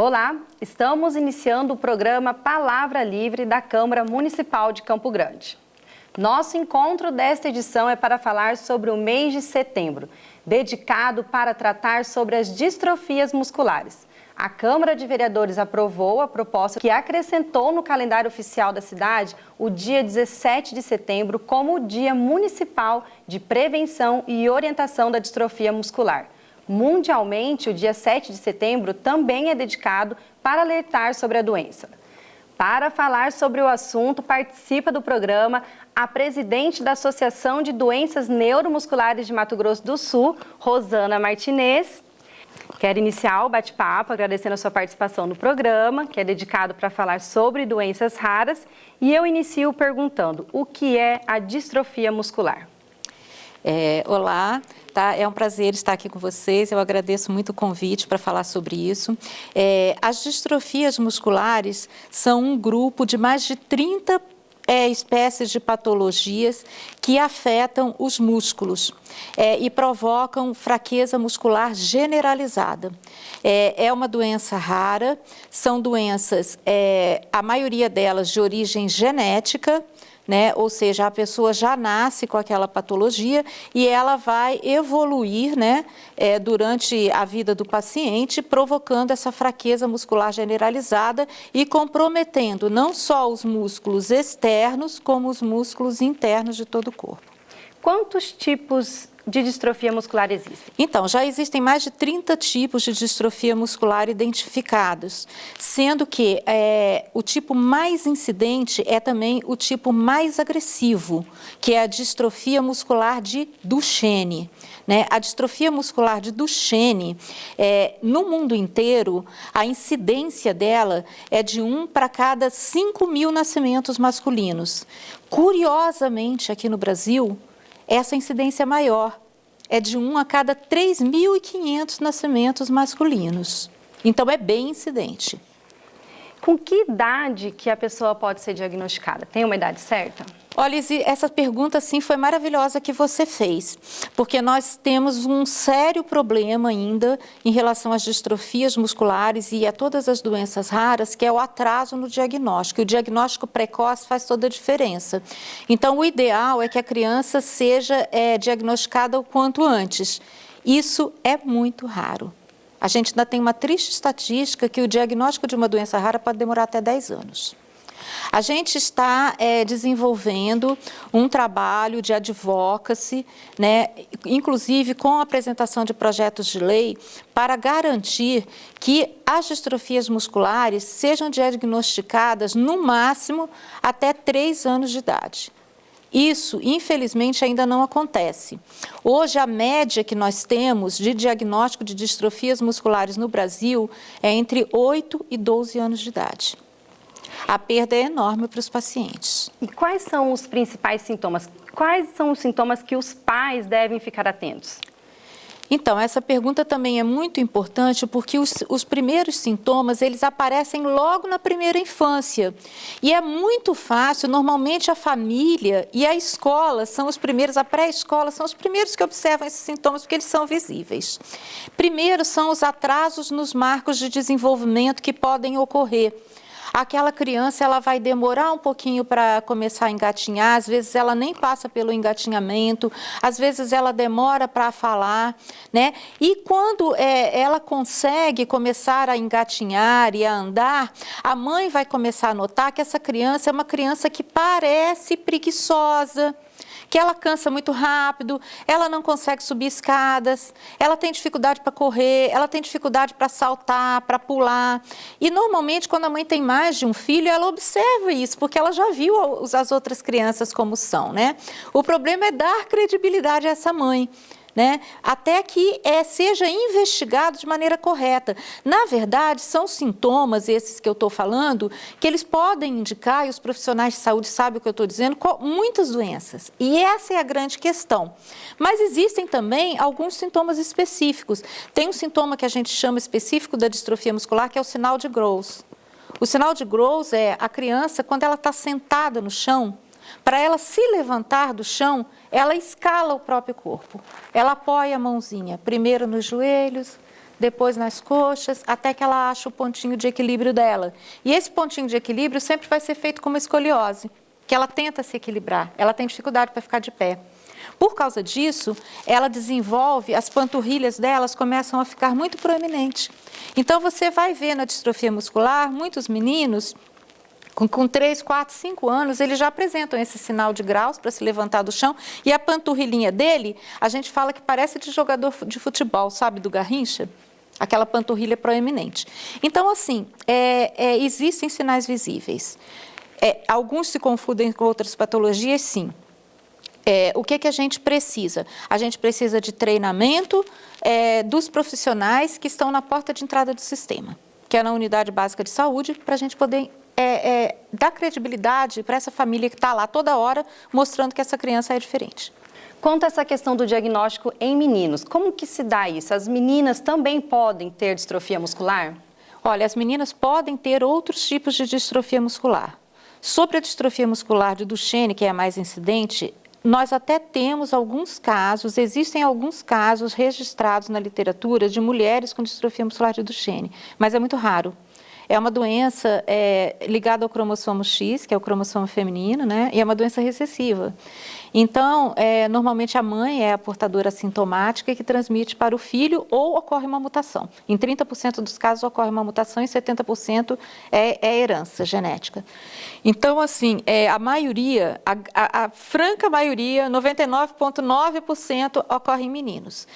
Olá, estamos iniciando o programa Palavra Livre da Câmara Municipal de Campo Grande. Nosso encontro desta edição é para falar sobre o mês de setembro, dedicado para tratar sobre as distrofias musculares. A Câmara de Vereadores aprovou a proposta que acrescentou no calendário oficial da cidade o dia 17 de setembro como o Dia Municipal de Prevenção e Orientação da Distrofia Muscular. Mundialmente, o dia 7 de setembro também é dedicado para alertar sobre a doença. Para falar sobre o assunto, participa do programa a presidente da Associação de Doenças Neuromusculares de Mato Grosso do Sul, Rosana Martinez. Quero iniciar o bate-papo agradecendo a sua participação no programa, que é dedicado para falar sobre doenças raras. E eu inicio perguntando, o que é a distrofia muscular? Olá, tá? É um prazer estar aqui com vocês, eu agradeço muito o convite para falar sobre isso. As distrofias musculares são um grupo de mais de 30 espécies de patologias que afetam os músculos e provocam fraqueza muscular generalizada. É uma doença rara, são doenças, a maioria delas de origem genética, né? Ou seja, a pessoa já nasce com aquela patologia e ela vai evoluir, né, durante a vida do paciente, provocando essa fraqueza muscular generalizada e comprometendo não só os músculos externos, como os músculos internos de todo o corpo. Quantos tipos de distrofia muscular existem? Então, já existem mais de 30 tipos de distrofia muscular identificados, sendo que o tipo mais incidente é também o tipo mais agressivo, que é a distrofia muscular de Duchenne. Né? A distrofia muscular de Duchenne, no mundo inteiro, a incidência dela é de 1 para cada 5.000 nascimentos masculinos. Curiosamente, aqui no Brasil, essa incidência é maior, é de 1 a cada 3.500 nascimentos masculinos. Então, é bem incidente. Com que idade que a pessoa pode ser diagnosticada? Tem uma idade certa? Olha, essa pergunta, sim, foi maravilhosa que você fez, porque nós temos um sério problema ainda em relação às distrofias musculares e a todas as doenças raras, que é o atraso no diagnóstico. O diagnóstico precoce faz toda a diferença. Então, o ideal é que a criança seja diagnosticada o quanto antes. Isso é muito raro. A gente ainda tem uma triste estatística que o diagnóstico de uma doença rara pode demorar até 10 anos. A gente está desenvolvendo um trabalho de advocacy, né, inclusive com a apresentação de projetos de lei, para garantir que as distrofias musculares sejam diagnosticadas no máximo até 3 anos de idade. Isso, infelizmente, ainda não acontece. Hoje, a média que nós temos de diagnóstico de distrofias musculares no Brasil é entre 8 e 12 anos de idade. A perda é enorme para os pacientes. E quais são os principais sintomas? Quais são os sintomas que os pais devem ficar atentos? Então, essa pergunta também é muito importante porque os primeiros sintomas, eles aparecem logo na primeira infância. E é muito fácil, normalmente a família e a escola são os primeiros, a pré-escola são os primeiros que observam esses sintomas porque eles são visíveis. Primeiro são os atrasos nos marcos de desenvolvimento que podem ocorrer. Aquela criança, ela vai demorar um pouquinho para começar a engatinhar, às vezes ela nem passa pelo engatinhamento, às vezes ela demora para falar, né? E quando ela consegue começar a engatinhar e a andar, a mãe vai começar a notar que essa criança é uma criança que parece preguiçosa, que ela cansa muito rápido, ela não consegue subir escadas, ela tem dificuldade para correr, ela tem dificuldade para saltar, para pular. E normalmente quando a mãe tem mais de um filho, ela observa isso, porque ela já viu as outras crianças como são, né? O problema é dar credibilidade a essa mãe, né? Até que seja investigado de maneira correta. Na verdade, são sintomas, esses que eu estou falando, que eles podem indicar, e os profissionais de saúde sabem o que eu estou dizendo, muitas doenças. E essa é a grande questão. Mas existem também alguns sintomas específicos. Tem um sintoma que a gente chama específico da distrofia muscular, que é o sinal de Gross. O sinal de Gross é a criança, quando ela está sentada no chão, para ela se levantar do chão, ela escala o próprio corpo. Ela apoia a mãozinha, primeiro nos joelhos, depois nas coxas, até que ela acha o pontinho de equilíbrio dela. E esse pontinho de equilíbrio sempre vai ser feito com uma escoliose, que ela tenta se equilibrar, ela tem dificuldade para ficar de pé. Por causa disso, ela desenvolve, as panturrilhas delas começam a ficar muito proeminentes. Então, você vai ver na distrofia muscular, muitos meninos, com 3, 4, 5 anos, eles já apresentam esse sinal de graus para se levantar do chão, e a panturrilhinha dele, a gente fala que parece de jogador de futebol, sabe, do Garrincha? Aquela panturrilha proeminente. Então, assim, existem sinais visíveis. Alguns se confundem com outras patologias, sim. O que a gente precisa? A gente precisa de treinamento dos profissionais que estão na porta de entrada do sistema, que é na unidade básica de saúde, para a gente poder dar credibilidade para essa família que está lá toda hora, mostrando que essa criança é diferente. Quanto a essa questão do diagnóstico em meninos, como que se dá isso? As meninas também podem ter distrofia muscular? Olha, as meninas podem ter outros tipos de distrofia muscular. Sobre a distrofia muscular de Duchenne, que é a mais incidente, nós até temos alguns casos, existem alguns casos registrados na literatura de mulheres com distrofia muscular de Duchenne, mas é muito raro. É uma doença ligada ao cromossomo X, que é o cromossomo feminino, né? E é uma doença recessiva. Então, normalmente a mãe é a portadora assintomática que transmite para o filho ou ocorre uma mutação. Em 30% dos casos ocorre uma mutação e 70% é herança genética. Então, assim, a maioria, a franca maioria, 99,9% ocorre em meninos.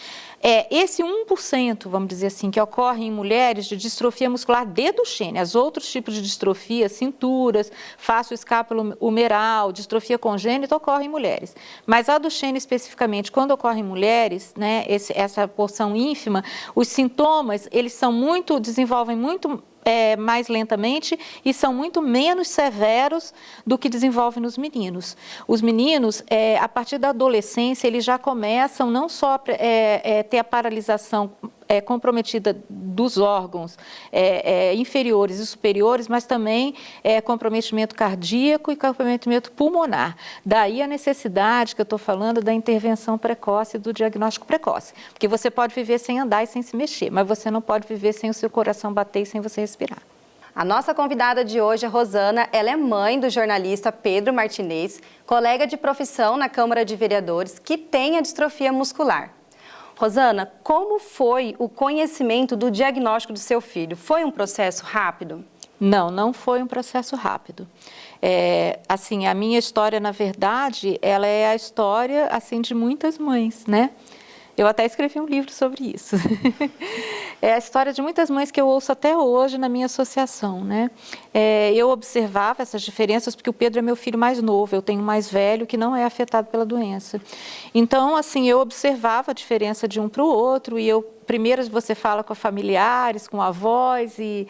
Esse 1%, vamos dizer assim, que ocorre em mulheres de distrofia muscular de Duchenne, os outros tipos de distrofia, cinturas, fáscio escápulo humeral, distrofia congênita, ocorrem em mulheres. Mas a Duchenne especificamente, quando ocorre em mulheres, né, essa porção ínfima, os sintomas, eles desenvolvem muito mais lentamente e são muito menos severos do que desenvolve nos meninos. Os meninos, a partir da adolescência, eles já começam não só a ter a paralisação comprometida dos órgãos inferiores e superiores, mas também comprometimento cardíaco e comprometimento pulmonar. Daí a necessidade que eu estou falando da intervenção precoce, do diagnóstico precoce. Porque você pode viver sem andar e sem se mexer, mas você não pode viver sem o seu coração bater e sem você respirar. A nossa convidada de hoje é Rosana, ela é mãe do jornalista Pedro Martinez, colega de profissão na Câmara de Vereadores, que tem a distrofia muscular. Rosana, como foi o conhecimento do diagnóstico do seu filho? Foi um processo rápido? Não, não foi um processo rápido. Assim, a minha história, na verdade, ela é a história, assim, de muitas mães, né? Eu até escrevi um livro sobre isso. É a história de muitas mães que eu ouço até hoje na minha associação, né? Eu observava essas diferenças porque o Pedro é meu filho mais novo, eu tenho um mais velho que não é afetado pela doença. Então, assim, eu observava a diferença de um para o outro e primeiro você fala com familiares, com avós e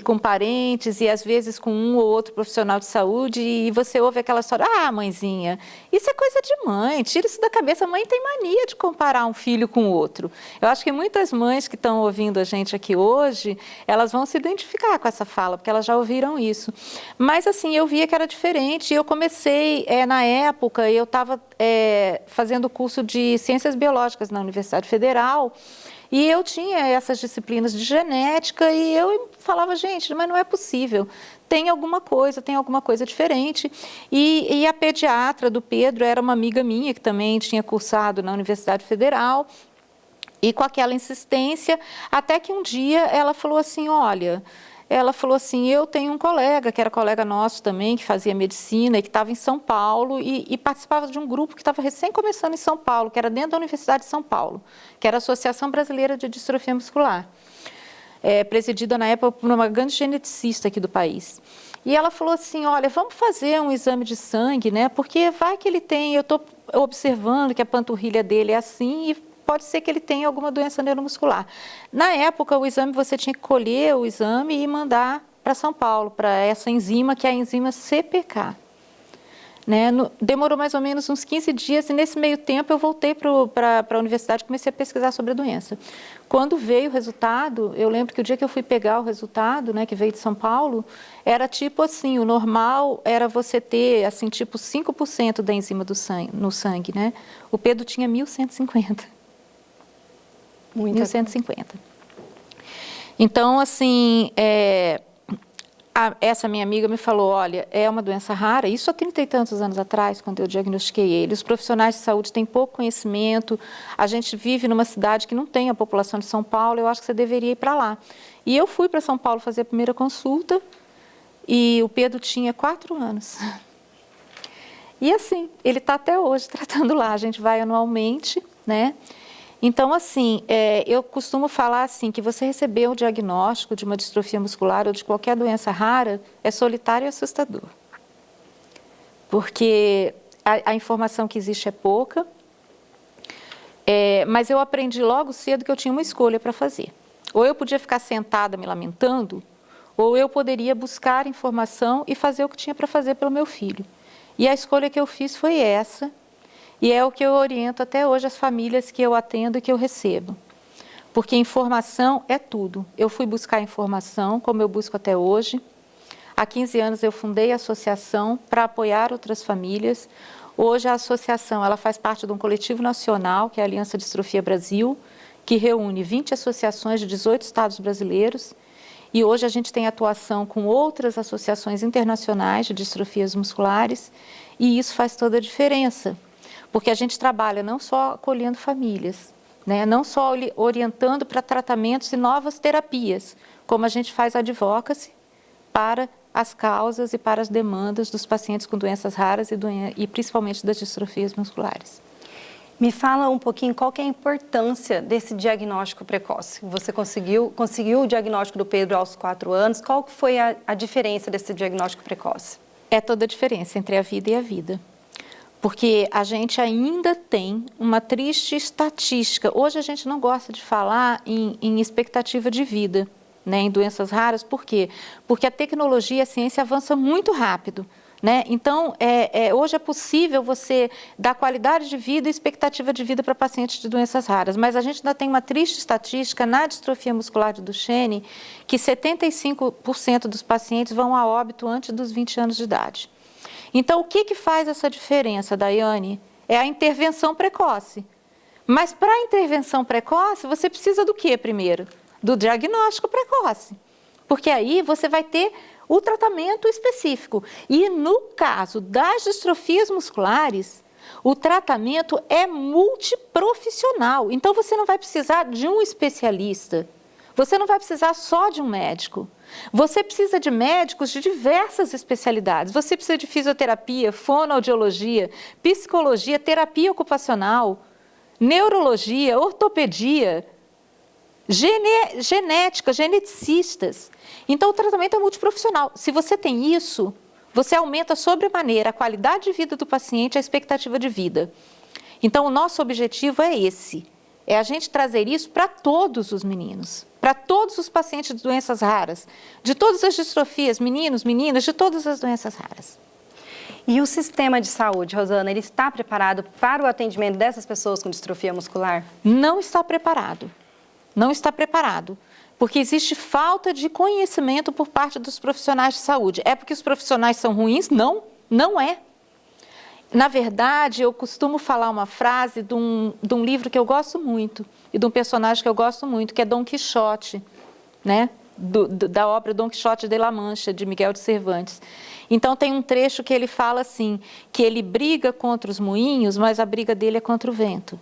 com parentes e às vezes com um ou outro profissional de saúde e você ouve aquela história, mãezinha, isso é coisa de mãe, tira isso da cabeça, a mãe tem mania de comparar um filho com o outro. Eu acho que muitas mães que estão ouvindo a gente aqui hoje, elas vão se identificar com essa fala, porque elas já ouviram isso. Mas assim, eu via que era diferente e eu comecei, na época, eu estava fazendo curso de Ciências Biológicas na Universidade Federal. E eu tinha essas disciplinas de genética e eu falava, gente, mas não é possível, tem alguma coisa diferente. E a pediatra do Pedro era uma amiga minha que também tinha cursado na Universidade Federal e com aquela insistência, até que um dia ela falou assim, olha... Ela falou assim, eu tenho um colega, que era colega nosso também, que fazia medicina e que estava em São Paulo e participava de um grupo que estava recém começando em São Paulo, que era dentro da Universidade de São Paulo, que era a Associação Brasileira de Distrofia Muscular, presidida na época por uma grande geneticista aqui do país. E ela falou assim, olha, vamos fazer um exame de sangue, né? Porque vai que ele tem, eu estou observando que a panturrilha dele é assim e pode ser que ele tenha alguma doença neuromuscular. Na época, o exame, você tinha que colher o exame e mandar para São Paulo, para essa enzima, que é a enzima CPK. Né? Demorou mais ou menos uns 15 dias e nesse meio tempo eu voltei para a universidade e comecei a pesquisar sobre a doença. Quando veio o resultado, eu lembro que o dia que eu fui pegar o resultado, né, que veio de São Paulo, era tipo assim, o normal era você ter, assim, tipo 5% da enzima no sangue, né? O Pedro tinha 1.150. 1.150. Então, assim, essa minha amiga me falou, olha, é uma doença rara, isso há 30 e tantos anos atrás, quando eu diagnostiquei ele. Os profissionais de saúde têm pouco conhecimento, a gente vive numa cidade que não tem a população de São Paulo, eu acho que você deveria ir para lá. E eu fui para São Paulo fazer a primeira consulta e o Pedro tinha 4 anos. E assim, ele está até hoje tratando lá, a gente vai anualmente, né? Então, assim, eu costumo falar assim, que você receber o diagnóstico de uma distrofia muscular ou de qualquer doença rara é solitário e assustador. Porque a informação que existe é pouca, mas eu aprendi logo cedo que eu tinha uma escolha para fazer. Ou eu podia ficar sentada me lamentando, ou eu poderia buscar informação e fazer o que tinha para fazer pelo meu filho. E a escolha que eu fiz foi essa. E é o que eu oriento até hoje as famílias que eu atendo e que eu recebo. Porque informação é tudo. Eu fui buscar informação, como eu busco até hoje. Há 15 anos eu fundei a associação para apoiar outras famílias. Hoje a associação ela faz parte de um coletivo nacional, que é a Aliança Distrofia Brasil, que reúne 20 associações de 18 estados brasileiros. E hoje a gente tem atuação com outras associações internacionais de distrofias musculares. E isso faz toda a diferença. Porque a gente trabalha não só acolhendo famílias, né? Não só orientando para tratamentos e novas terapias, como a gente faz advocacy para as causas e para as demandas dos pacientes com doenças raras e principalmente das distrofias musculares. Me fala um pouquinho qual que é a importância desse diagnóstico precoce. Você conseguiu o diagnóstico do Pedro aos 4 anos, qual que foi a diferença desse diagnóstico precoce? É toda a diferença entre a vida e a vida. Porque a gente ainda tem uma triste estatística. Hoje a gente não gosta de falar em expectativa de vida, né, em doenças raras. Por quê? Porque a tecnologia e a ciência avançam muito rápido. Né? Então, hoje é possível você dar qualidade de vida e expectativa de vida para pacientes de doenças raras. Mas a gente ainda tem uma triste estatística na distrofia muscular de Duchenne que 75% dos pacientes vão a óbito antes dos 20 anos de idade. Então, o que faz essa diferença, Daiane? É a intervenção precoce. Mas para a intervenção precoce, você precisa do quê primeiro? Do diagnóstico precoce. Porque aí você vai ter o tratamento específico. E no caso das distrofias musculares, o tratamento é multiprofissional. Então, você não vai precisar de um especialista. Você não vai precisar só de um médico. Você precisa de médicos de diversas especialidades. Você precisa de fisioterapia, fonoaudiologia, psicologia, terapia ocupacional, neurologia, ortopedia, genética, geneticistas. Então, o tratamento é multiprofissional. Se você tem isso, você aumenta sobremaneira a qualidade de vida do paciente e a expectativa de vida. Então, o nosso objetivo é esse. É a gente trazer isso para todos os meninos, para todos os pacientes de doenças raras, de todas as distrofias, meninos, meninas, de todas as doenças raras. E o sistema de saúde, Rosana, ele está preparado para o atendimento dessas pessoas com distrofia muscular? Não está preparado. Não está preparado. Porque existe falta de conhecimento por parte dos profissionais de saúde. É porque os profissionais são ruins? Não, não é. Na verdade, eu costumo falar uma frase de um livro que eu gosto muito e de um personagem que eu gosto muito, que é Dom Quixote, né? Da obra Dom Quixote de La Mancha, de Miguel de Cervantes. Então, tem um trecho que ele fala assim, que ele briga contra os moinhos, mas a briga dele é contra o vento.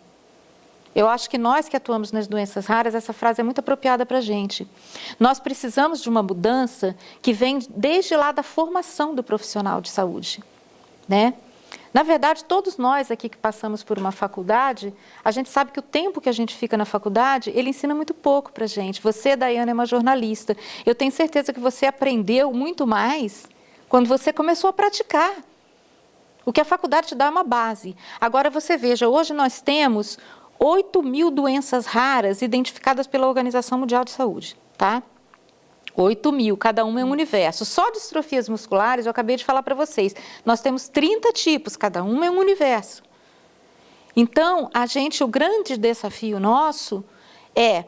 Eu acho que nós que atuamos nas doenças raras, essa frase é muito apropriada para a gente. Nós precisamos de uma mudança que vem desde lá da formação do profissional de saúde, né? Na verdade, todos nós aqui que passamos por uma faculdade, a gente sabe que o tempo que a gente fica na faculdade, ele ensina muito pouco para a gente. Você, Daiane, é uma jornalista. Eu tenho certeza que você aprendeu muito mais quando você começou a praticar. O que a faculdade te dá é uma base. Agora, você veja, hoje nós temos 8.000 doenças raras identificadas pela Organização Mundial de Saúde, tá? 8.000, cada uma é um universo. Só distrofias musculares, eu acabei de falar para vocês, nós temos 30 tipos, cada uma é um universo. Então, o grande desafio nosso é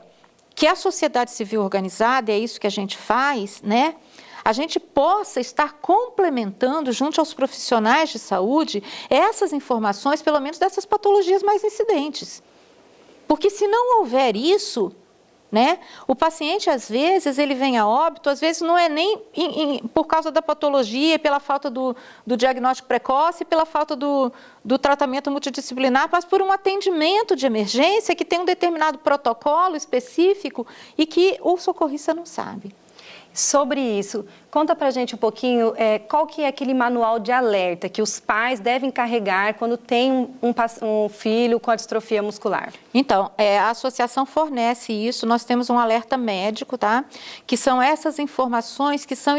que a sociedade civil organizada, é isso que a gente faz, né? A gente possa estar complementando, junto aos profissionais de saúde, essas informações, pelo menos dessas patologias mais incidentes. Porque se não houver isso, né? O paciente, às vezes, ele vem a óbito, às vezes não é nem por causa da patologia, pela falta do diagnóstico precoce, pela falta do tratamento multidisciplinar, mas por um atendimento de emergência que tem um determinado protocolo específico e que o socorrista não sabe. Sobre isso, conta pra gente um pouquinho qual que é aquele manual de alerta que os pais devem carregar quando tem um filho com a distrofia muscular. Então, a associação fornece isso, nós temos um alerta médico, tá? Que são essas informações que são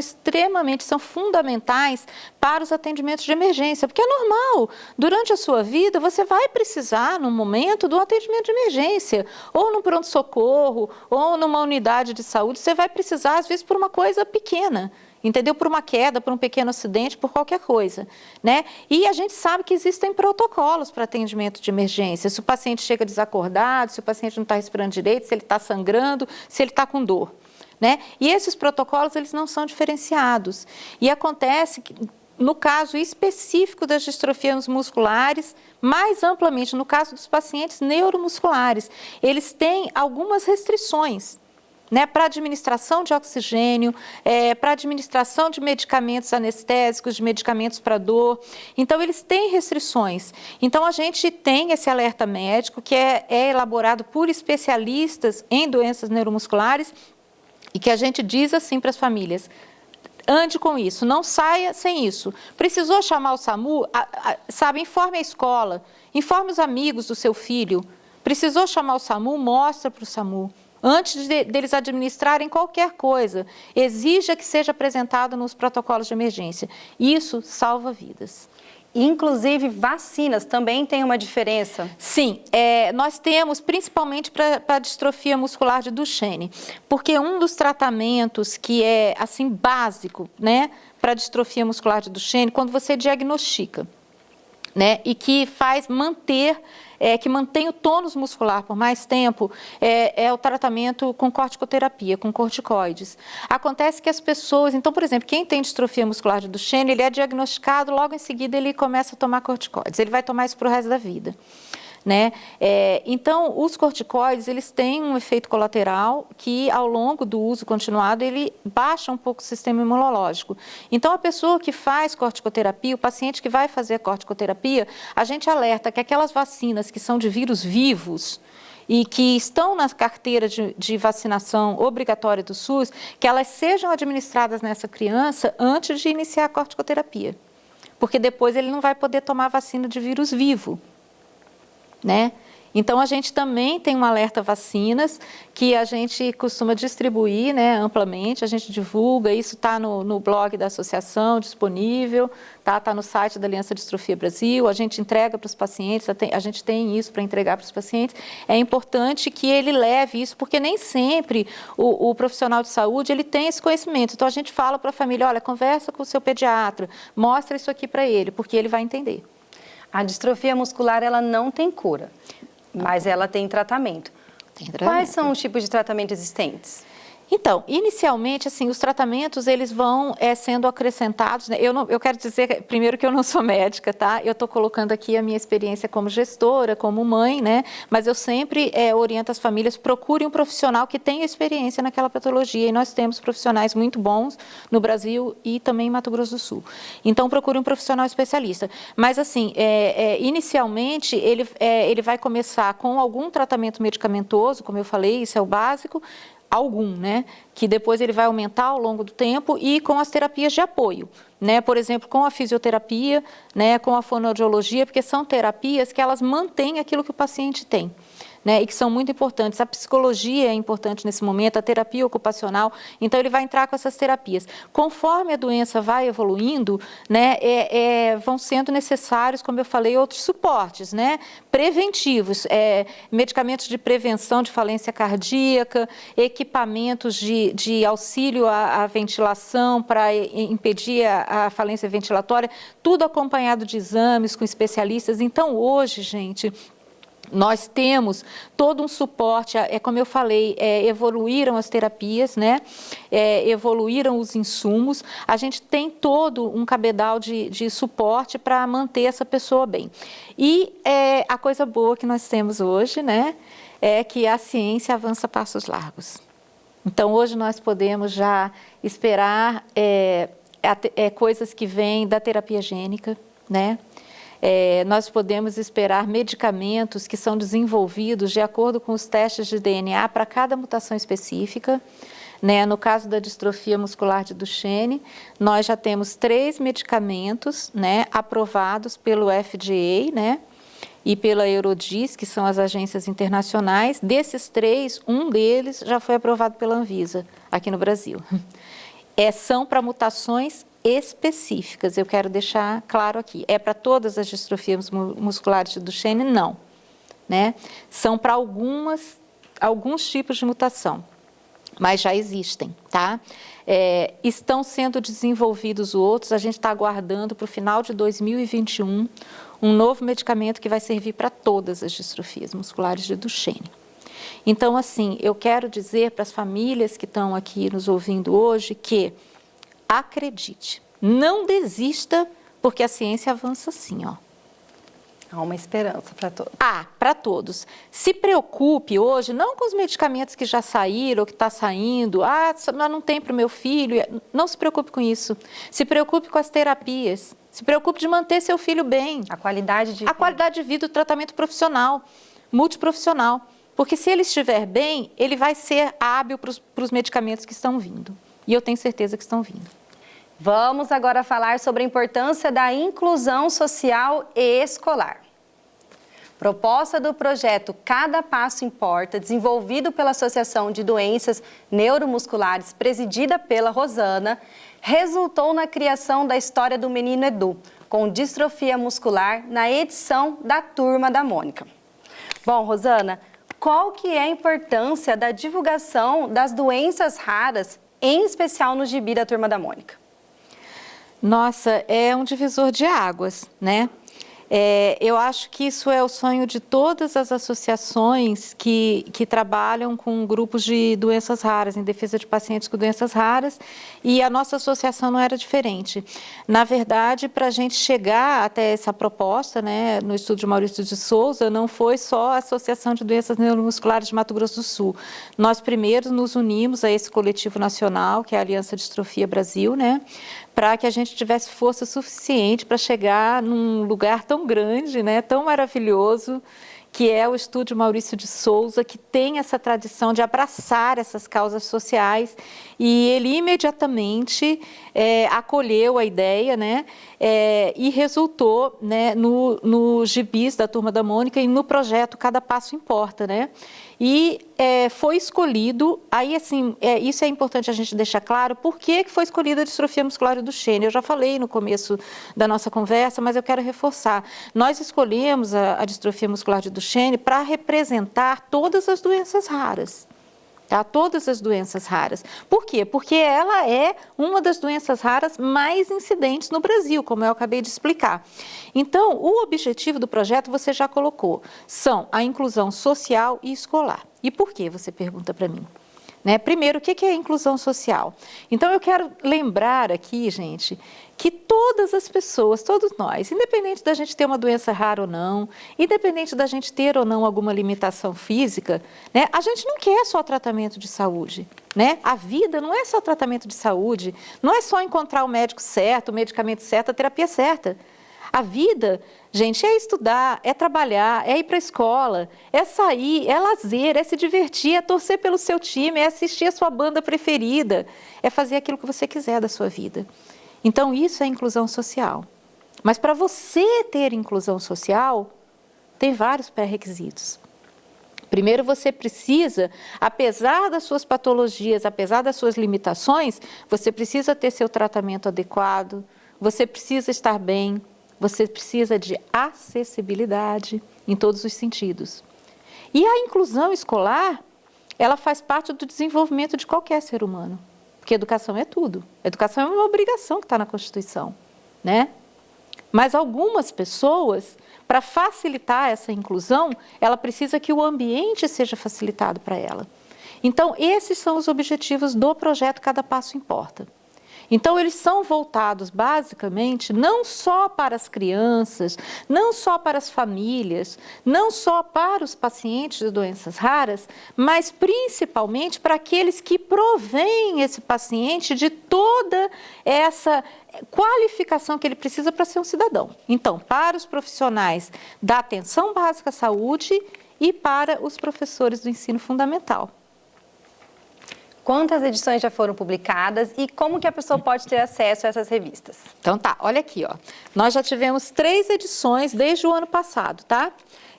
são fundamentais para os atendimentos de emergência, porque é normal, durante a sua vida você vai precisar, num momento, do atendimento de emergência, ou no pronto-socorro, ou numa unidade de saúde, você vai precisar, às vezes, por uma coisa pequena, entendeu? Por uma queda, por um pequeno acidente, por qualquer coisa, né? E a gente sabe que existem protocolos para atendimento de emergência. Se o paciente chega desacordado, se o paciente não está respirando direito, se ele está sangrando, se ele está com dor, né? E esses protocolos, eles não são diferenciados. E acontece que, no caso específico das distrofias musculares, mais amplamente no caso dos pacientes neuromusculares, eles têm algumas restrições, né, para administração de oxigênio, para administração de medicamentos anestésicos, de medicamentos para dor. Então, eles têm restrições. Então, a gente tem esse alerta médico que é elaborado por especialistas em doenças neuromusculares e que a gente diz assim para as famílias: ande com isso, não saia sem isso. Precisou chamar o SAMU, sabe, informe a escola, informe os amigos do seu filho. Precisou chamar o SAMU, mostra para o SAMU. Antes deles administrarem qualquer coisa, exija que seja apresentado nos protocolos de emergência. Isso salva vidas. Inclusive, vacinas também tem uma diferença? Sim, nós temos principalmente para a distrofia muscular de Duchenne, porque um dos tratamentos que é assim básico, né, para a distrofia muscular de Duchenne, quando você diagnostica, né, e que faz manter, que mantém o tônus muscular por mais tempo, é o tratamento com corticoterapia, com corticoides. Acontece que as pessoas, então, por exemplo, quem tem distrofia muscular de Duchenne, ele é diagnosticado, logo em seguida ele começa a tomar corticoides, ele vai tomar isso para o resto da vida, né? Então, os corticoides, eles têm um efeito colateral que, ao longo do uso continuado, ele baixa um pouco o sistema imunológico. Então, a pessoa que faz corticoterapia, o paciente que vai fazer corticoterapia, a gente alerta que aquelas vacinas que são de vírus vivos e que estão na carteira de vacinação obrigatória do SUS, que elas sejam administradas nessa criança antes de iniciar a corticoterapia, porque depois ele não vai poder tomar vacina de vírus vivo, né? Então, a gente também tem um alerta vacinas que a gente costuma distribuir, né, amplamente, a gente divulga, isso está no blog da associação disponível, tá no site da Aliança Distrofia Brasil, a gente entrega para os pacientes, a gente tem isso para entregar para os pacientes. É importante que ele leve isso, porque nem sempre o profissional de saúde ele tem esse conhecimento. Então, a gente fala para a família: olha, conversa com o seu pediatra, mostra isso aqui para ele, porque ele vai entender. A distrofia muscular, ela não tem cura, mas ela tem tratamento. Quais são os tipos de tratamento existentes? Então, inicialmente, assim, os tratamentos, eles vão sendo acrescentados, né? Eu quero dizer, primeiro, que eu não sou médica, tá? Eu estou colocando aqui a minha experiência como gestora, como mãe, né? Mas eu sempre oriento as famílias: procurem um profissional que tenha experiência naquela patologia, e nós temos profissionais muito bons no Brasil e também em Mato Grosso do Sul. Então, procure um profissional especialista. Mas, assim, inicialmente, ele vai começar com algum tratamento medicamentoso, como eu falei, isso é o básico, né, que depois ele vai aumentar ao longo do tempo, e com as terapias de apoio, né, por exemplo, com a fisioterapia, né, com a fonoaudiologia, porque são terapias que elas mantêm aquilo que o paciente tem, né, e que são muito importantes. A psicologia é importante nesse momento, a terapia ocupacional, então ele vai entrar com essas terapias. Conforme a doença vai evoluindo, né, vão sendo necessários, como eu falei, outros suportes, né, preventivos, medicamentos de prevenção de falência cardíaca, equipamentos de auxílio à ventilação para impedir a falência ventilatória, tudo acompanhado de exames com especialistas. Então, hoje, gente, nós temos todo um suporte, como eu falei, evoluíram as terapias, né? Evoluíram os insumos, a gente tem todo um cabedal de suporte para manter essa pessoa bem. E a coisa boa que nós temos hoje, né, é que a ciência avança a passos largos. Então, hoje nós podemos já esperar coisas que vêm da terapia gênica, né? Nós podemos esperar medicamentos que são desenvolvidos de acordo com os testes de DNA para cada mutação específica. Né? No caso da distrofia muscular de Duchenne, nós já temos 3 medicamentos, né, aprovados pelo FDA, né, e pela Eurodis, que são as agências internacionais. Desses 3, um deles já foi aprovado pela Anvisa, aqui no Brasil. São para mutações específicas, eu quero deixar claro aqui. É para todas as distrofias musculares de Duchenne? Não. Né? São para alguns tipos de mutação, mas já existem, tá? Estão sendo desenvolvidos outros, a gente está aguardando para o final de 2021 um novo medicamento que vai servir para todas as distrofias musculares de Duchenne. Então, assim, eu quero dizer para as famílias que estão aqui nos ouvindo hoje que acredite, não desista, porque a ciência avança assim, ó. Há uma esperança para todos. Para todos. Se preocupe hoje, não com os medicamentos que já saíram, ou que está saindo, não tem para o meu filho, não se preocupe com isso. Se preocupe com as terapias, se preocupe de manter seu filho bem. A qualidade de vida. A qualidade de vida, o tratamento profissional, multiprofissional. Porque se ele estiver bem, ele vai ser hábil para os medicamentos que estão vindo. E eu tenho certeza que estão vindo. Vamos agora falar sobre a importância da inclusão social e escolar. Proposta do projeto Cada Passo Importa, desenvolvido pela Associação de Doenças Neuromusculares, presidida pela Rosana, resultou na criação da história do menino Edu, com distrofia muscular, na edição da Turma da Mônica. Bom, Rosana, qual que é a importância da divulgação das doenças raras, em especial no gibi da Turma da Mônica? Nossa, é um divisor de águas, né? Eu acho que isso é o sonho de todas as associações que trabalham com grupos de doenças raras, em defesa de pacientes com doenças raras, e a nossa associação não era diferente. Na verdade, para a gente chegar até essa proposta, né, no estudo de Maurício de Souza, não foi só a Associação de Doenças Neuromusculares de Mato Grosso do Sul. Nós primeiro nos unimos a esse coletivo nacional, que é a Aliança Distrofia Brasil, né, para que a gente tivesse força suficiente para chegar num lugar tão grande, né, tão maravilhoso, que é o Estúdio Maurício de Souza, que tem essa tradição de abraçar essas causas sociais, e ele imediatamente acolheu a ideia, né, e resultou, né, no gibis da Turma da Mônica e no projeto Cada Passo Importa, né? E foi escolhido, aí assim, isso é importante a gente deixar claro, por que foi escolhida a distrofia muscular do Duchenne. Eu já falei no começo da nossa conversa, mas eu quero reforçar. Nós escolhemos a distrofia muscular de Duchenne para representar todas as doenças raras. Tá? Todas as doenças raras. Por quê? Porque ela é uma das doenças raras mais incidentes no Brasil, como eu acabei de explicar. Então, o objetivo do projeto você já colocou, são a inclusão social e escolar. E por quê? Você pergunta para mim. Né? Primeiro, o que é a inclusão social? Então, eu quero lembrar aqui, gente, que todas as pessoas, todos nós, independente da gente ter uma doença rara ou não, independente da gente ter ou não alguma limitação física, né, a gente não quer só tratamento de saúde. Né? A vida não é só tratamento de saúde, não é só encontrar o médico certo, o medicamento certo, a terapia certa. A vida, gente, é estudar, é trabalhar, é ir para a escola, é sair, é lazer, é se divertir, é torcer pelo seu time, é assistir a sua banda preferida, é fazer aquilo que você quiser da sua vida. Então, isso é inclusão social. Mas para você ter inclusão social, tem vários pré-requisitos. Primeiro, você precisa, apesar das suas patologias, apesar das suas limitações, você precisa ter seu tratamento adequado, você precisa estar bem, você precisa de acessibilidade em todos os sentidos. E a inclusão escolar, ela faz parte do desenvolvimento de qualquer ser humano. Porque educação é tudo. Educação é uma obrigação que está na Constituição, né? Mas algumas pessoas, para facilitar essa inclusão, ela precisa que o ambiente seja facilitado para ela. Então, esses são os objetivos do projeto Cada Passo Importa. Então, eles são voltados, basicamente, não só para as crianças, não só para as famílias, não só para os pacientes de doenças raras, mas principalmente para aqueles que provêm esse paciente de toda essa qualificação que ele precisa para ser um cidadão. Então, para os profissionais da atenção básica à saúde e para os professores do ensino fundamental. Quantas edições já foram publicadas e como que a pessoa pode ter acesso a essas revistas? Então tá, olha aqui, ó. Nós já tivemos 3 edições desde o ano passado, tá?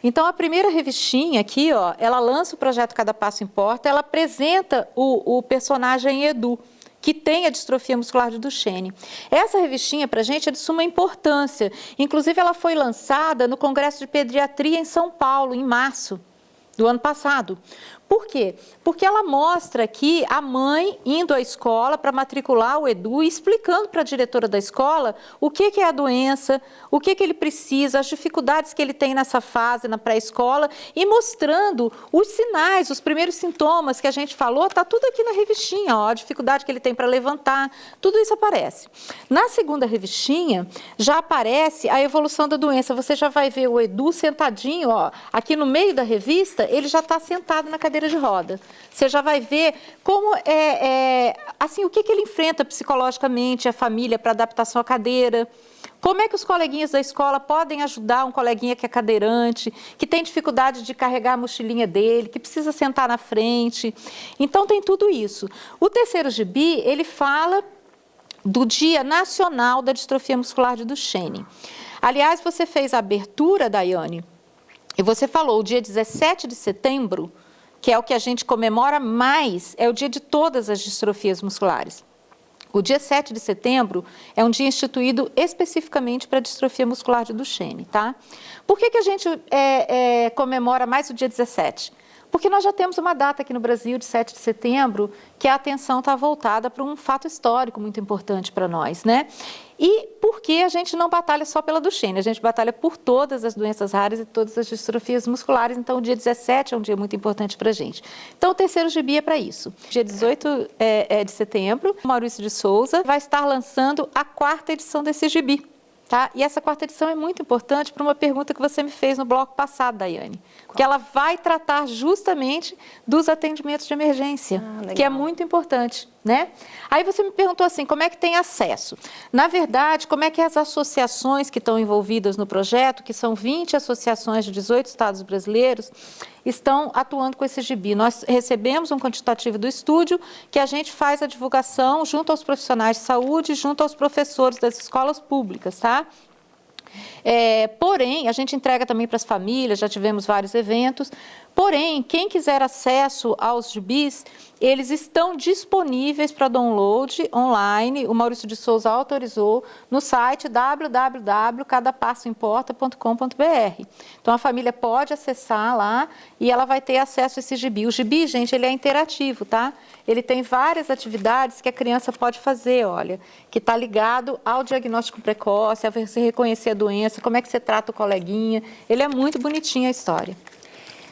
Então a primeira revistinha aqui, ó, ela lança o projeto Cada Passo Importa, ela apresenta o personagem Edu, que tem a distrofia muscular de Duchenne. Essa revistinha, para a gente, é de suma importância. Inclusive, ela foi lançada no Congresso de Pediatria em São Paulo, em março do ano passado. Por quê? Porque ela mostra aqui a mãe indo à escola para matricular o Edu e explicando para a diretora da escola o que é a doença, o que ele precisa, as dificuldades que ele tem nessa fase, na pré-escola, e mostrando os sinais, os primeiros sintomas que a gente falou, está tudo aqui na revistinha, ó, a dificuldade que ele tem para levantar, tudo isso aparece. Na segunda revistinha, já aparece a evolução da doença. Você já vai ver o Edu sentadinho, ó, aqui no meio da revista, ele já está sentado na cadeira de roda. Você já vai ver como assim, o que ele enfrenta psicologicamente, a família, para adaptação à cadeira. Como é que os coleguinhas da escola podem ajudar um coleguinha que é cadeirante, que tem dificuldade de carregar a mochilinha dele, que precisa sentar na frente. Então, tem tudo isso. O terceiro gibi, ele fala do Dia Nacional da Distrofia Muscular de Duchenne. Aliás, você fez a abertura, Daiane, e você falou, o dia 17 de setembro, que é o que a gente comemora mais, é o dia de todas as distrofias musculares. O dia 7 de setembro é um dia instituído especificamente para a distrofia muscular de Duchenne, tá? Por que a gente comemora mais o dia 17? Porque nós já temos uma data aqui no Brasil, de 7 de setembro, que a atenção está voltada para um fato histórico muito importante para nós, né? E porque a gente não batalha só pela Duchenne, a gente batalha por todas as doenças raras e todas as distrofias musculares, então o dia 17 é um dia muito importante para a gente. Então o terceiro gibi é para isso. Dia 18 de setembro, o Maurício de Souza vai estar lançando a 4ª edição desse gibi. Tá? E essa 4ª edição é muito importante para uma pergunta que você me fez no bloco passado, Daiane. Porque ela vai tratar justamente dos atendimentos de emergência, que é muito importante, né? Aí você me perguntou assim, como é que tem acesso? Na verdade, como é que as associações que estão envolvidas no projeto, que são 20 associações de 18 estados brasileiros, estão atuando com esse gibi. Nós recebemos um quantitativo do estúdio que a gente faz a divulgação junto aos profissionais de saúde, junto aos professores das escolas públicas, tá? Porém, a gente entrega também para as famílias, já tivemos vários eventos. Porém, quem quiser acesso aos gibis, eles estão disponíveis para download online. O Maurício de Souza autorizou no site www.cadapassoimporta.com.br. Então, a família pode acessar lá e ela vai ter acesso a esse gibi. O gibi, gente, ele é interativo, tá? Ele tem várias atividades que a criança pode fazer, olha, que está ligado ao diagnóstico precoce, a você reconhecer a doença, como é que você trata o coleguinha. Ele é muito bonitinho a história.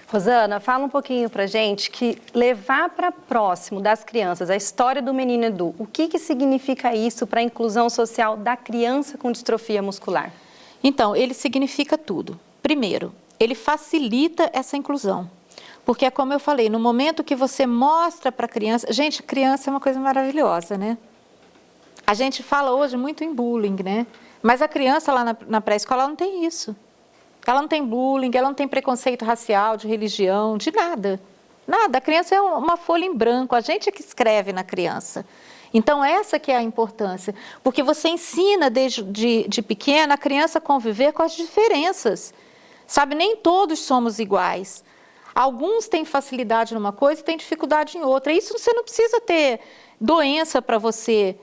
Rosana, fala um pouquinho pra gente que levar para próximo das crianças a história do menino Edu, o que significa isso para a inclusão social da criança com distrofia muscular? Então, ele significa tudo. Primeiro, ele facilita essa inclusão. Porque é como eu falei, no momento que você mostra para a criança... Gente, criança é uma coisa maravilhosa, né? A gente fala hoje muito em bullying, né? Mas a criança lá na pré-escola não tem isso. Ela não tem bullying, ela não tem preconceito racial, de religião, de nada. Nada, a criança é uma folha em branco, a gente é que escreve na criança. Então, essa que é a importância, porque você ensina de pequena a criança a conviver com as diferenças. Sabe, nem todos somos iguais. Alguns têm facilidade numa coisa e têm dificuldade em outra. Isso você não precisa ter doença para você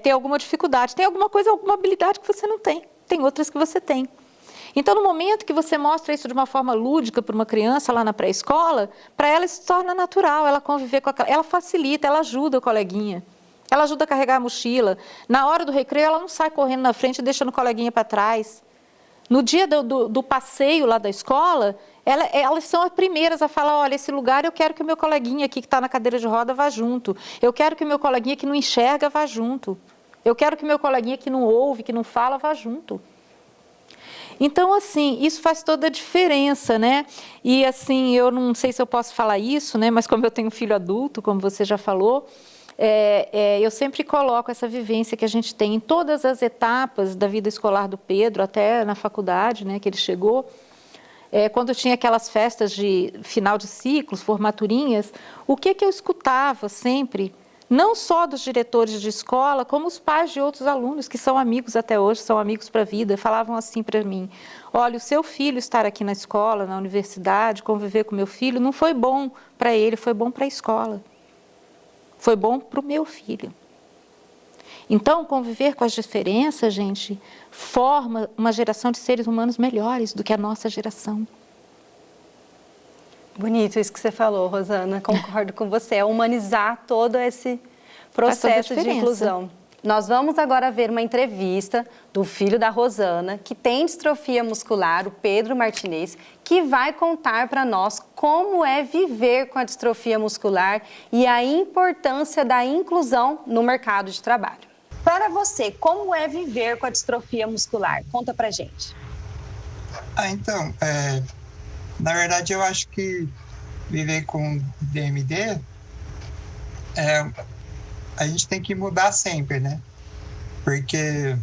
ter alguma dificuldade. Tem alguma coisa, alguma habilidade que você não tem. Tem outras que você tem. Então, no momento que você mostra isso de uma forma lúdica para uma criança lá na pré-escola, para ela isso se torna natural, ela conviver com aquela... Ela facilita, ela ajuda o coleguinha. Ela ajuda a carregar a mochila. Na hora do recreio, ela não sai correndo na frente e deixando o coleguinha para trás. No dia do passeio lá da escola, elas são as primeiras a falar, olha, esse lugar eu quero que o meu coleguinha aqui que está na cadeira de roda vá junto. Eu quero que o meu coleguinha que não enxerga vá junto. Eu quero que meu coleguinha que não ouve, que não fala, vá junto. Então, assim, isso faz toda a diferença, né? E, assim, eu não sei se eu posso falar isso, né? Mas como eu tenho um filho adulto, como você já falou, eu sempre coloco essa vivência que a gente tem em todas as etapas da vida escolar do Pedro, até na faculdade, né, que ele chegou. Quando tinha aquelas festas de final de ciclos, formaturinhas, o que eu escutava sempre, não só dos diretores de escola, como os pais de outros alunos, que são amigos até hoje, são amigos para a vida, falavam assim para mim: olha, o seu filho estar aqui na escola, na universidade, conviver com meu filho, não foi bom para ele, foi bom para a escola. Foi bom para o meu filho. Então, conviver com as diferenças, gente, forma uma geração de seres humanos melhores do que a nossa geração. Bonito isso que você falou, Rosana. Concordo com você. É humanizar todo esse processo de inclusão. Nós vamos agora ver uma entrevista do filho da Rosana, que tem distrofia muscular, o Pedro Martinez, que vai contar para nós como é viver com a distrofia muscular e a importância da inclusão no mercado de trabalho. Para você, como é viver com a distrofia muscular? Conta pra gente. Então, na verdade, eu acho que viver com DMD, a gente tem que mudar sempre, né? Porque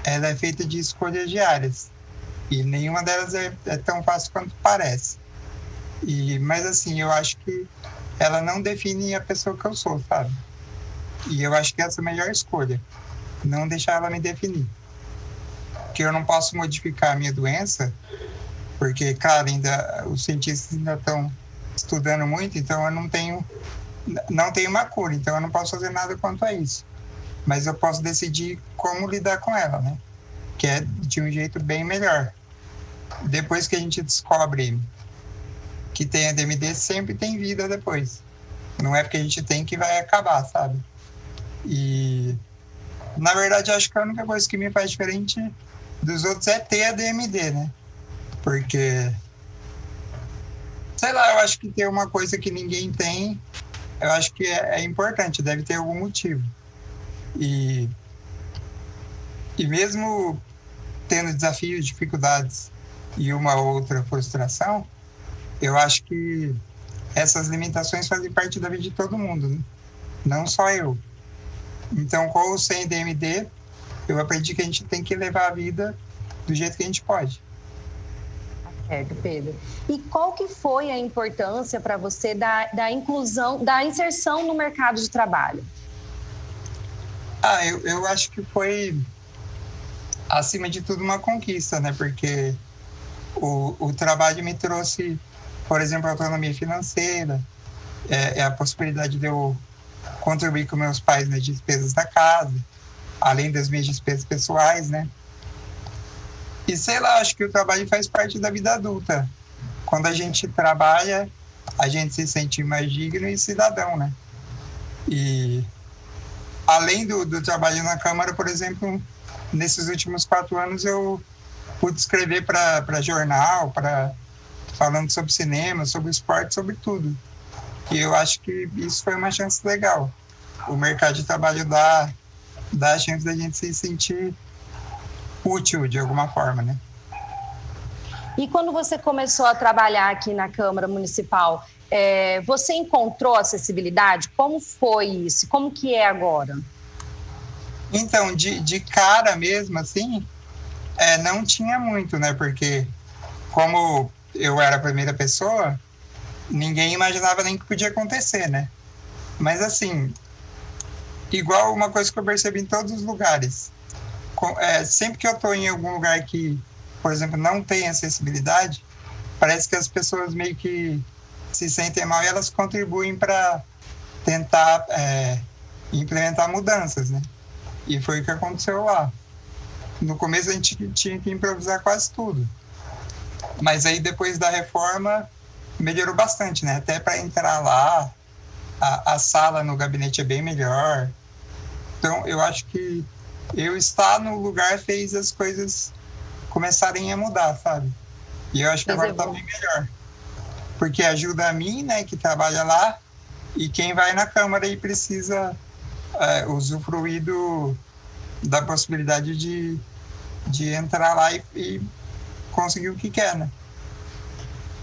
ela é feita de escolhas diárias e nenhuma delas é tão fácil quanto parece. Mas assim, eu acho que ela não define a pessoa que eu sou, sabe? E eu acho que essa é a melhor escolha, não deixar ela me definir. Porque eu não posso modificar a minha doença, porque, claro, ainda os cientistas ainda estão estudando muito, então eu não tenho uma cura, então eu não posso fazer nada quanto a isso. Mas eu posso decidir como lidar com ela, né? Que é de um jeito bem melhor. Depois que a gente descobre que tem a DMD, sempre tem vida depois. Não é porque a gente tem que vai acabar, sabe? E, na verdade, eu acho que a única coisa que me faz diferente dos outros é ter a DMD, né? Porque, sei lá, eu acho que ter uma coisa que ninguém tem, eu acho que é importante, deve ter algum motivo. E mesmo tendo desafios, dificuldades e uma outra frustração, eu acho que essas limitações fazem parte da vida de todo mundo, né? Não só eu. Então, com ou sem DMD, eu aprendi que a gente tem que levar a vida do jeito que a gente pode. Certo, Pedro. E qual que foi a importância para você da inclusão, da inserção no mercado de trabalho? Eu acho que foi, acima de tudo, uma conquista, né? Porque o trabalho me trouxe, por exemplo, autonomia financeira, a possibilidade de eu contribuir com meus pais nas despesas da casa, além das minhas despesas pessoais, né? E sei lá, acho que o trabalho faz parte da vida adulta. Quando a gente trabalha, a gente se sente mais digno e cidadão, né? E além do trabalho na Câmara, por exemplo, nesses últimos 4 anos eu pude escrever para jornal, falando sobre cinema, sobre esporte, sobre tudo. E eu acho que isso foi uma chance legal. O mercado de trabalho dá a chance da gente se sentir útil de alguma forma, né? E quando você começou a trabalhar aqui na Câmara Municipal, você encontrou acessibilidade? Como foi isso? Como que é agora? Então, de cara mesmo, assim, não tinha muito, né? Porque como eu era a primeira pessoa, ninguém imaginava nem que podia acontecer, né? Mas, assim, igual uma coisa que eu percebi em todos os lugares, sempre que eu estou em algum lugar que, por exemplo, não tem acessibilidade, parece que as pessoas meio que se sentem mal e elas contribuem para tentar implementar mudanças, né? E foi o que aconteceu lá. No começo a gente tinha que improvisar quase tudo. Mas aí depois da reforma melhorou bastante, né? Até para entrar lá, a sala no gabinete é bem melhor. Então eu acho que eu estar no lugar fez as coisas começarem a mudar, sabe? E eu acho que agora está bem melhor. Porque ajuda a mim, né, que trabalha lá, e quem vai na Câmara e precisa usufruir da possibilidade de entrar lá e conseguir o que quer, né?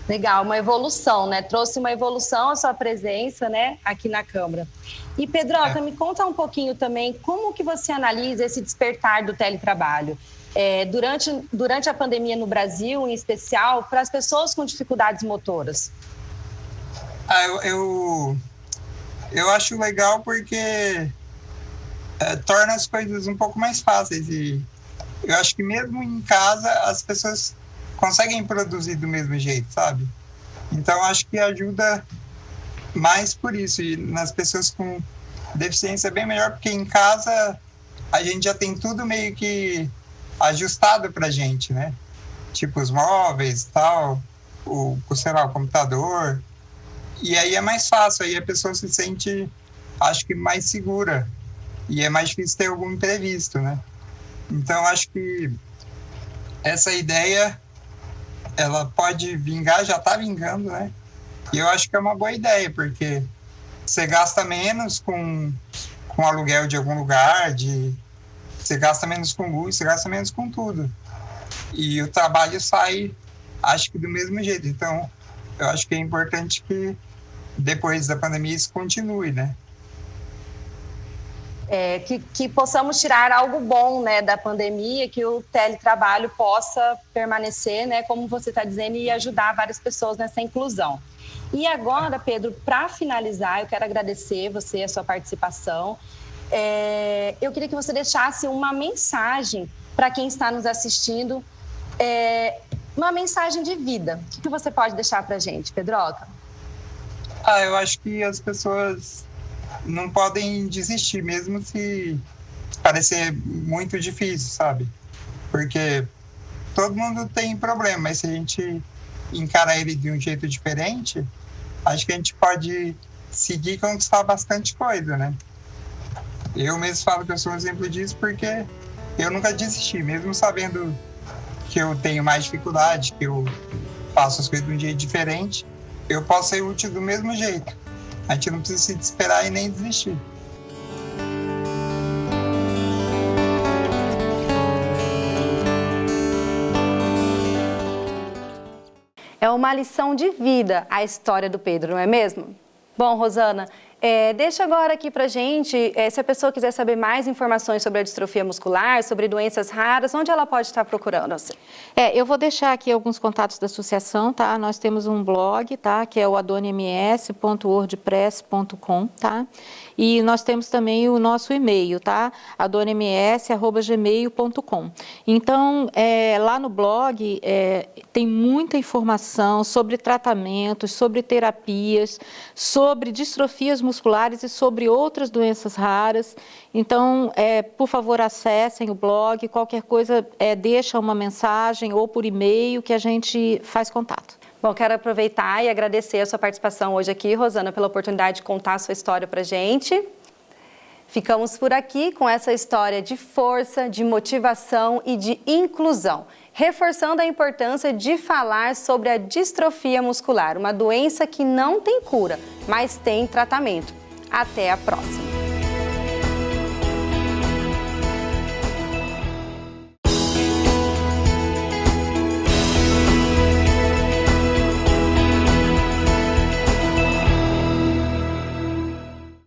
Legal, uma evolução, né? Trouxe uma evolução a sua presença, né, aqui na Câmara. E, Pedroca, me conta um pouquinho também como que você analisa esse despertar do teletrabalho. Durante a pandemia no Brasil, em especial, para as pessoas com dificuldades motoras. Eu acho legal porque torna as coisas um pouco mais fáceis. E eu acho que mesmo em casa as pessoas conseguem produzir do mesmo jeito, sabe? Então acho que ajuda mais por isso. E nas pessoas com deficiência é bem melhor, porque em casa a gente já tem tudo meio que ajustado pra gente, né? Tipo os móveis, tal, sei lá, o computador. E aí é mais fácil, aí a pessoa se sente, acho que, mais segura. E é mais difícil ter algum imprevisto, né? Então acho que essa ideia, ela pode vingar, já está vingando, né? E eu acho que é uma boa ideia, porque você gasta menos com aluguel de algum lugar, você gasta menos com luz, você gasta menos com tudo. E o trabalho sai, acho que do mesmo jeito. Então, eu acho que é importante que depois da pandemia isso continue, né? Que possamos tirar algo bom, né, da pandemia, que o teletrabalho possa permanecer, né, como você está dizendo, e ajudar várias pessoas nessa inclusão. E agora, Pedro, para finalizar, eu quero agradecer você, a sua participação. Eu queria que você deixasse uma mensagem para quem está nos assistindo, uma mensagem de vida. O que você pode deixar para a gente, Pedroca? Eu acho que as pessoas não podem desistir, mesmo se parecer muito difícil, sabe? Porque todo mundo tem problema, mas se a gente encarar ele de um jeito diferente, acho que a gente pode seguir e conquistar bastante coisa, né? Eu mesmo falo que eu sou um exemplo disso porque eu nunca desisti, mesmo sabendo que eu tenho mais dificuldade, que eu faço as coisas de um jeito diferente, eu posso ser útil do mesmo jeito. A gente não precisa se desesperar e nem desistir. É uma lição de vida a história do Pedro, não é mesmo? Bom, Rosana, deixa agora aqui pra gente, se a pessoa quiser saber mais informações sobre a distrofia muscular, sobre doenças raras, onde ela pode estar procurando você? Eu vou deixar aqui alguns contatos da associação, tá? Nós temos um blog, tá? Que é o adonims.wordpress.com, tá? E nós temos também o nosso e-mail, tá? adonims@gmail.com. Então, lá no blog tem muita informação sobre tratamentos, sobre terapias, sobre distrofias musculares e sobre outras doenças raras. Então, por favor, acessem o blog, qualquer coisa, deixa uma mensagem ou por e-mail que a gente faz contato. Bom, quero aproveitar e agradecer a sua participação hoje aqui, Rosana, pela oportunidade de contar a sua história pra gente. Ficamos por aqui com essa história de força, de motivação e de inclusão, reforçando a importância de falar sobre a distrofia muscular, uma doença que não tem cura, mas tem tratamento. Até a próxima!